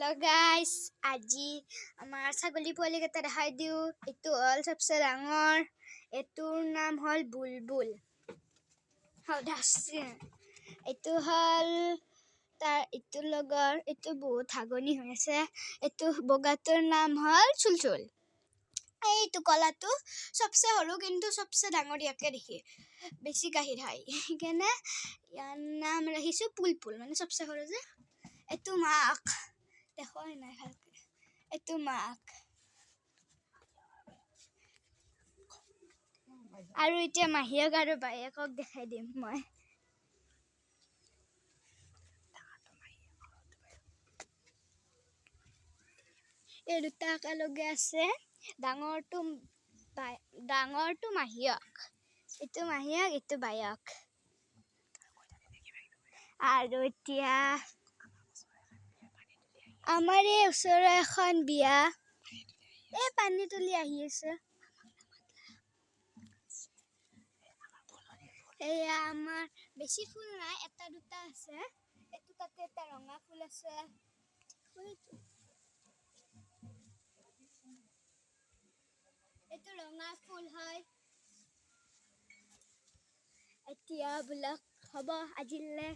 Hello guys, আজি আমাৰ ছাগলী পোৱালিকেইটা দেখাই দিওঁ। এইটো হ'ল সবচে ডাঙৰ, এইটোৰ নাম হ'ল বুলবুল। এইটো হ'ল তাৰ এইটোৰ লগৰ, এইটো বহুত হাগনি হৈ আছে। এইটো বগাটোৰ নাম হ'ল চুলচুল। এইটো কলাটো সবচে সৰু কিন্তু সবচে ডাঙৰ ইয়াকে দেখি বেছি গাখীৰ খায়, সেইকাৰণে ইয়াৰ নাম ৰাখিছোঁ পুলপুল, মানে সবচে সৰু যে। এইটো মাক দেখুৱাই নাই ভালকে, এইটো মাক। আৰু এতিয়া মাহীয়েক আৰু বায়েকক দেখাই দিম মই। এই দুটা একেলগে আছে। ডাঙৰটো মাহীয়েক, এইটো মাহীয়েক, এইটো বায়েক। আৰু এতিয়া আমাৰ এই ওচৰৰ এখন বিয়া, এই পানী তুলি আহি আছে। এয়া আমাৰ বেছি ফুল নাই, এটা দুটা আছে। এইটো তাতে এটা ৰঙা ফুল আছে। এইটো ৰঙা ফুল হয়। এতিয়া বোলক হ'ব আজিলৈ।